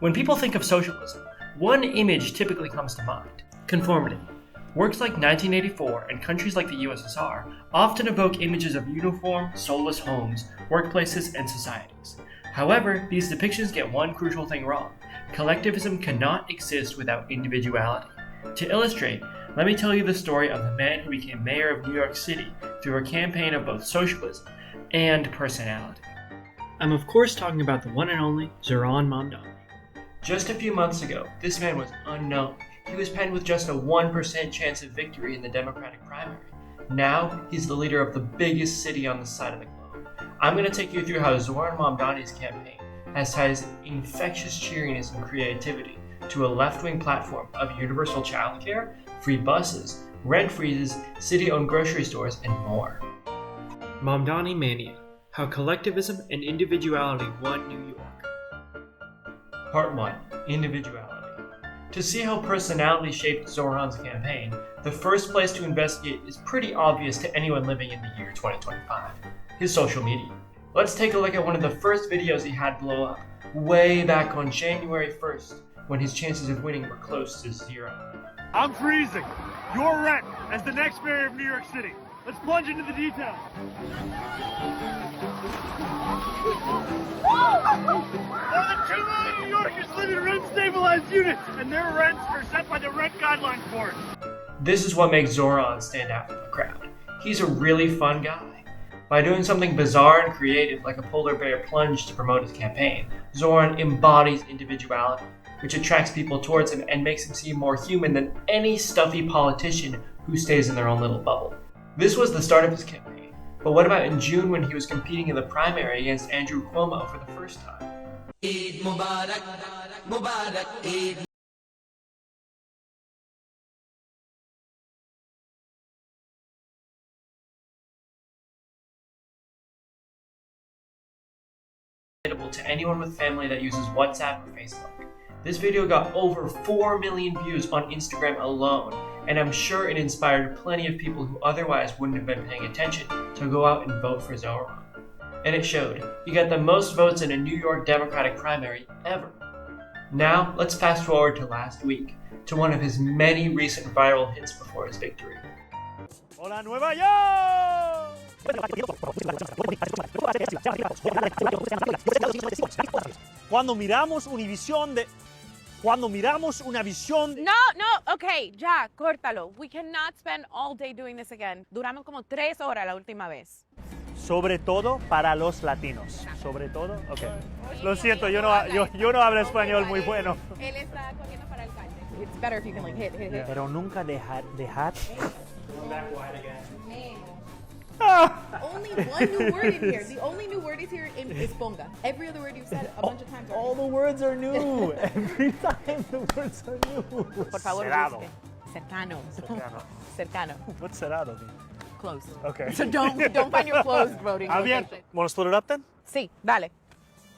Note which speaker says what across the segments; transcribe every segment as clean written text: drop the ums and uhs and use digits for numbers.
Speaker 1: When people think of socialism, one image typically comes to mind: conformity. Works like 1984 and countries like the USSR often evoke images of uniform, soulless homes, workplaces, and societies. However, these depictions get one crucial thing wrong: collectivism cannot exist without individuality. To illustrate, let me tell you the story of the man who became mayor of New York City through a campaign of both socialism and personality. I'm of course talking about the one and only Zohran Mamdani. Just a few months ago, this man was unknown. He was penned with just a 1% chance of victory in the Democratic primary. Now, he's the leader of the biggest city on this side of the globe. I'm going to take you through how Zohran Mamdani's campaign has tied his infectious cheeriness and creativity to a left-wing platform of universal childcare, free buses, rent freezes, city-owned grocery stores, and more. Mamdani Mania: How Collectivism and Individuality Won New York. Part 1. Individuality. To see how personality shaped Zohran's campaign, the first place to investigate is pretty obvious to anyone living in the year 2025: his social media. Let's take a look at one of the first videos he had blow up, way back on January 1st, when his chances of winning were close to zero.
Speaker 2: I'm freezing your rent as the next mayor of New York City. Let's plunge into the details. More than 2 million New Yorkers live in rent-stabilized units, and their rents are set by the Rent Guidelines Board.
Speaker 1: This is what makes Zohran stand out from the crowd. He's a really fun guy. By doing something bizarre and creative like a polar bear plunge to promote his campaign, Zohran embodies individuality, which attracts people towards him and makes him seem more human than any stuffy politician who stays in their own little bubble. This was the start of his campaign, but what about in June when he was competing in the primary against Andrew Cuomo for the first time? Eid Mubarak, Mubarak, Eid. To anyone with family that uses WhatsApp or Facebook. This video got over 4 million views on Instagram alone, and I'm sure it inspired plenty of people who otherwise wouldn't have been paying attention to go out and vote for Zohran. And it showed. He got the most votes in a New York Democratic primary ever. Now, let's fast forward to last week, to one of his many recent viral hits before his victory.
Speaker 2: Hola Nueva York! Cuando miramos una visión de...
Speaker 3: No, okay, ya, córtalo. We cannot spend all day doing this again. Duramos como 3 horas la última vez.
Speaker 2: Sobre todo para los latinos. Sobre todo, okay. Lo siento, yo no hablo español muy bueno.
Speaker 3: Él está corriendo para el alcalde. It's better if you can like hit.
Speaker 2: Pero nunca dejar.
Speaker 3: Only one new word in here. The only new word is here is ponga. Every other word you've said a bunch of times.
Speaker 2: All the words are new. Every time the words are new.
Speaker 3: Por favor,
Speaker 2: cerrado.
Speaker 3: Cercano.
Speaker 2: What's cerrado mean?
Speaker 3: Close.
Speaker 2: Okay.
Speaker 3: So don't find your closed voting.
Speaker 2: Bien. ¿Want to split it up then?
Speaker 3: Sí, dale.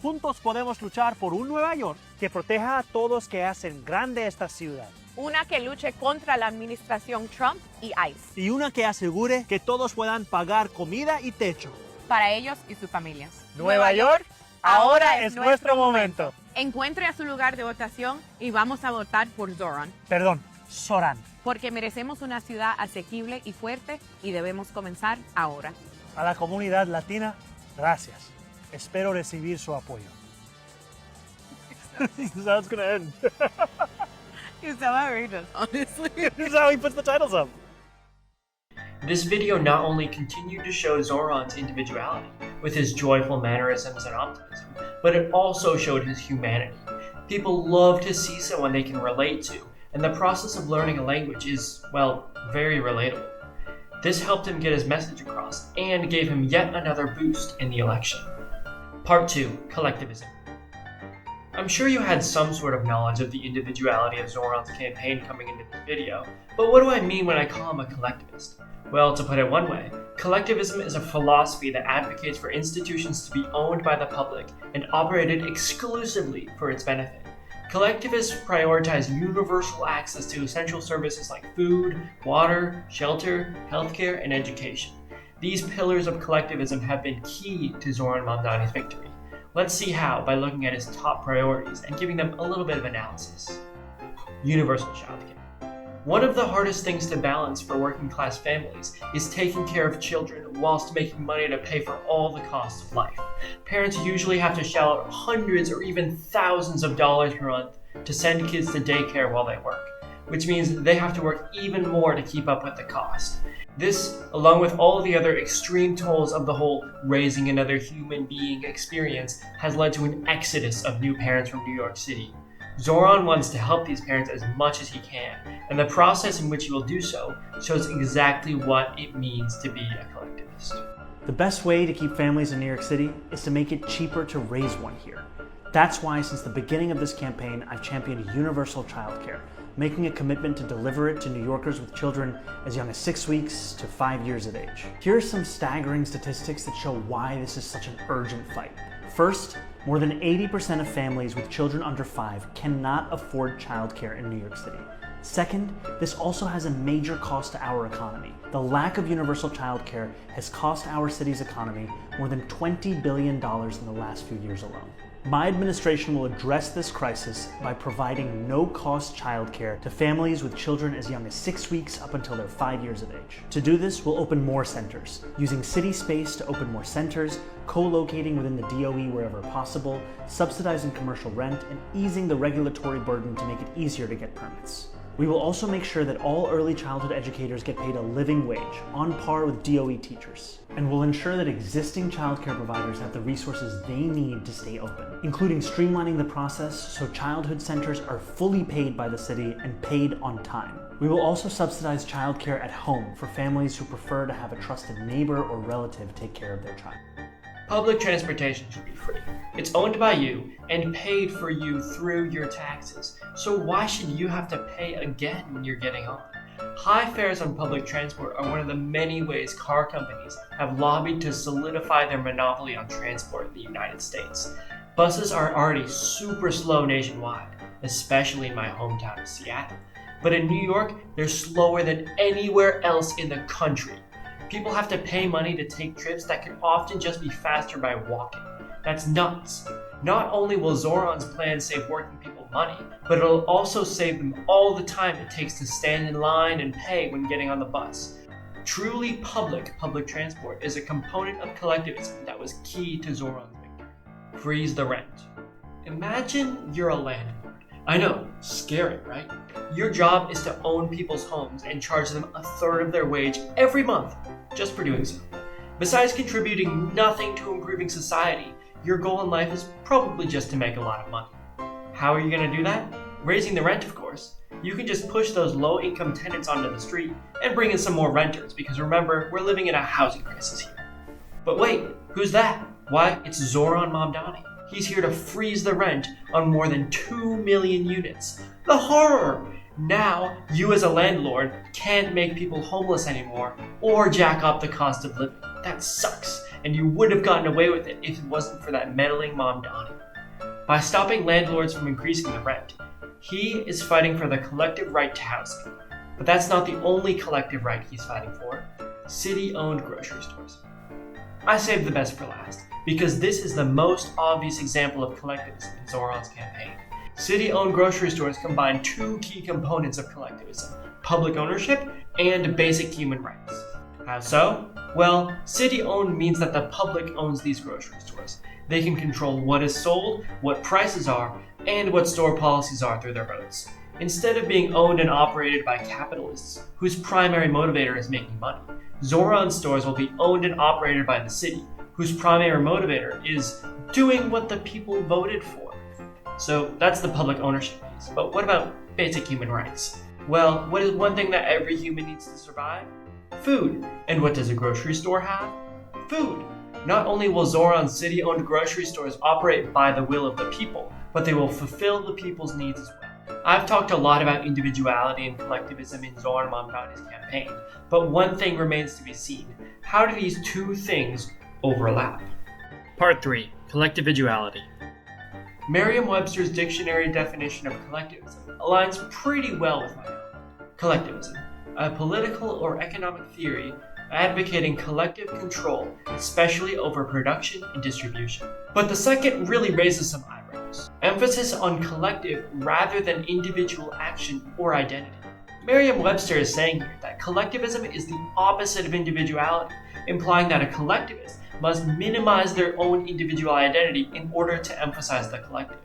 Speaker 2: Juntos podemos luchar por un Nueva York que proteja a todos que hacen grande esta ciudad.
Speaker 3: Una que luche contra la administración Trump y ICE.
Speaker 2: Y una que asegure que todos puedan pagar comida y techo.
Speaker 3: Para ellos y sus familias.
Speaker 2: Nueva York, ahora es nuestro momento.
Speaker 3: Encuentre a su lugar de votación y vamos a votar por Zohran.
Speaker 2: Perdón, Zohran.
Speaker 3: Porque merecemos una ciudad asequible y fuerte y debemos comenzar ahora.
Speaker 2: A la comunidad latina, gracias. Espero recibir su apoyo. This is how it's going to end.
Speaker 3: It's so outrageous, honestly.
Speaker 2: This is how he puts the titles up.
Speaker 1: This video not only continued to show Zohran's individuality with his joyful mannerisms and optimism, but it also showed his humanity. People love to see someone they can relate to, and the process of learning a language is, well, very relatable. This helped him get his message across and gave him yet another boost in the election. Part 2. Collectivism. I'm sure you had some sort of knowledge of the individuality of Zohran's campaign coming into this video, but what do I mean when I call him a collectivist? Well, to put it one way, collectivism is a philosophy that advocates for institutions to be owned by the public and operated exclusively for its benefit. Collectivists prioritize universal access to essential services like food, water, shelter, healthcare, and education. These pillars of collectivism have been key to Zohran Mamdani's victory. Let's see how by looking at his top priorities and giving them a little bit of analysis. Universal childcare. One of the hardest things to balance for working class families is taking care of children whilst making money to pay for all the costs of life. Parents usually have to shell out hundreds or even thousands of dollars per month to send kids to daycare while they work, which means they have to work even more to keep up with the cost. This, along with all the other extreme tolls of the whole raising another human being experience, has led to an exodus of new parents from New York City. Zohran wants to help these parents as much as he can, and the process in which he will do so shows exactly what it means to be a collectivist.
Speaker 4: The best way to keep families in New York City is to make it cheaper to raise one here. That's why since the beginning of this campaign, I've championed universal childcare, making a commitment to deliver it to New Yorkers with children as young as 6 weeks to 5 years of age. Here are some staggering statistics that show why this is such an urgent fight. First, more than 80% of families with children under 5 cannot afford childcare in New York City. Second, this also has a major cost to our economy. The lack of universal childcare has cost our city's economy more than $20 billion in the last few years alone. My administration will address this crisis by providing no-cost childcare to families with children as young as 6 weeks up until they're 5 years of age. To do this, we'll open more centers, using city space to open more centers, co-locating within the DOE wherever possible, subsidizing commercial rent, and easing the regulatory burden to make it easier to get permits. We will also make sure that all early childhood educators get paid a living wage, on par with DOE teachers. And we'll ensure that existing childcare providers have the resources they need to stay open, including streamlining the process so childhood centers are fully paid by the city and paid on time. We will also subsidize childcare at home for families who prefer to have a trusted neighbor or relative take care of their child.
Speaker 1: Public transportation should be free. It's owned by you and paid for you through your taxes. So why should you have to pay again when you're getting on? High fares on public transport are one of the many ways car companies have lobbied to solidify their monopoly on transport in the United States. Buses are already super slow nationwide, especially in my hometown of Seattle. But in New York, they're slower than anywhere else in the country. People have to pay money to take trips that can often just be faster by walking. That's nuts. Not only will Zohran's plan save working people money, but it'll also save them all the time it takes to stand in line and pay when getting on the bus. Truly public transport is a component of collectivism that was key to Zohran's victory. Freeze the rent. Imagine you're a landlord. I know, scary, right? Your job is to own people's homes and charge them a third of their wage every month just for doing so. Besides contributing nothing to improving society, your goal in life is probably just to make a lot of money. How are you going to do that? Raising the rent, of course. You can just push those low-income tenants onto the street and bring in some more renters, because remember, we're living in a housing crisis here. But wait, who's that? Why, it's Zohran Mamdani. He's here to freeze the rent on more than 2 million units. The horror! Now, you as a landlord can't make people homeless anymore or jack up the cost of living. That sucks, and you would have gotten away with it if it wasn't for that meddling Mamdani. By stopping landlords from increasing the rent, he is fighting for the collective right to housing. But that's not the only collective right he's fighting for. City-owned grocery stores. I saved the best for last, because this is the most obvious example of collectivism in Zohran's campaign. City-owned grocery stores combine two key components of collectivism: public ownership and basic human rights. How so? Well, city-owned means that the public owns these grocery stores. They can control what is sold, what prices are, and what store policies are through their votes. Instead of being owned and operated by capitalists, whose primary motivator is making money, Zohran stores will be owned and operated by the city, whose primary motivator is doing what the people voted for. So that's the public ownership piece. But what about basic human rights? Well, what is one thing that every human needs to survive? Food. And what does a grocery store have? Food. Not only will Zohran's city-owned grocery stores operate by the will of the people, but they will fulfill the people's needs as well. I've talked a lot about individuality and collectivism in Zohran Mamdani's campaign, but one thing remains to be seen. How do these two things overlap? Part 3. Collectividuality. Merriam-Webster's dictionary definition of collectivism aligns pretty well with my own. Collectivism, a political or economic theory advocating collective control, especially over production and distribution. But the second really raises some eyebrows. Emphasis on collective rather than individual action or identity. Merriam-Webster is saying here that collectivism is the opposite of individuality, implying that a collectivist must minimize their own individual identity in order to emphasize the collective.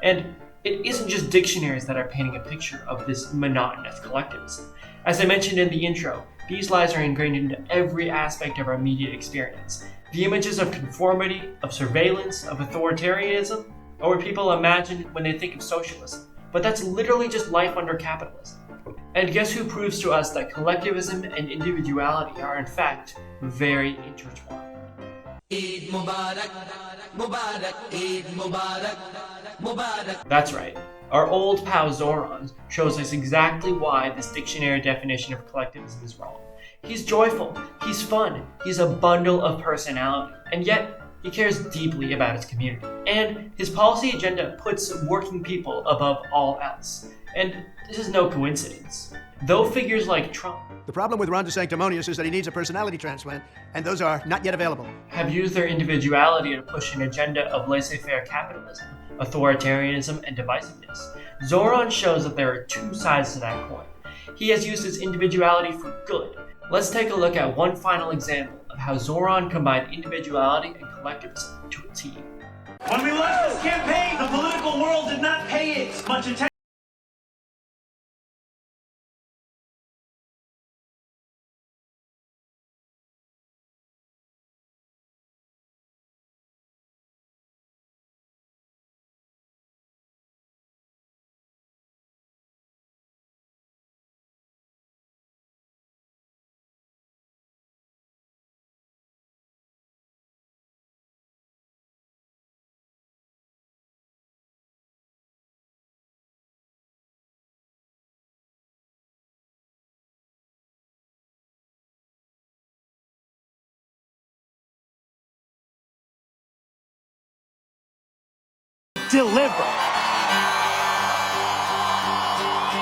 Speaker 1: And it isn't just dictionaries that are painting a picture of this monotonous collectivism. As I mentioned in the intro, these lies are ingrained into every aspect of our media experience. The images of conformity, of surveillance, of authoritarianism, are what people imagine when they think of socialism. But that's literally just life under capitalism. And guess who proves to us that collectivism and individuality are in fact very intertwined? Eid Mubarak, Mubarak, Eid Mubarak, Mubarak. That's right. Our old pal Zohran shows us exactly why this dictionary definition of collectivism is wrong. He's joyful, he's fun, he's a bundle of personality, and yet he cares deeply about his community. And his policy agenda puts working people above all else. And this is no coincidence. Though figures like Trump,
Speaker 5: the problem with Ron DeSanctimonious is that he needs a personality transplant, and those are not yet available,
Speaker 1: have used their individuality to push an agenda of laissez-faire capitalism, authoritarianism, and divisiveness, Zohran shows that there are two sides to that coin. He has used his individuality for good. Let's take a look at one final example of how Zohran combined individuality and collectivism to a T.
Speaker 4: When we launched this campaign, the political world did not pay it much attention.
Speaker 2: Deliver.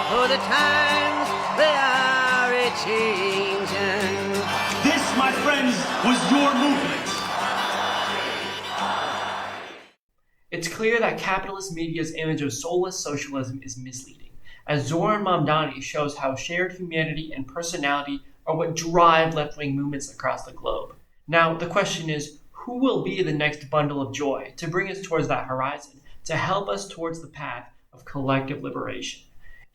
Speaker 6: Oh, the times they are a-changing.
Speaker 4: This, my friends, was your movement.
Speaker 1: It's clear that capitalist media's image of soulless socialism is misleading, as Zohran Mamdani shows how shared humanity and personality are what drive left-wing movements across the globe. Now, the question is, who will be the next bundle of joy to bring us towards that horizon, to help us towards the path of collective liberation?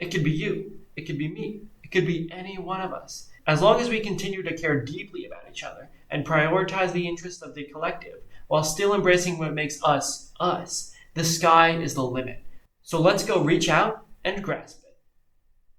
Speaker 1: It could be you, it could be me, it could be any one of us. As long as we continue to care deeply about each other and prioritize the interests of the collective while still embracing what makes us, us, the sky is the limit. So let's go reach out and grasp it.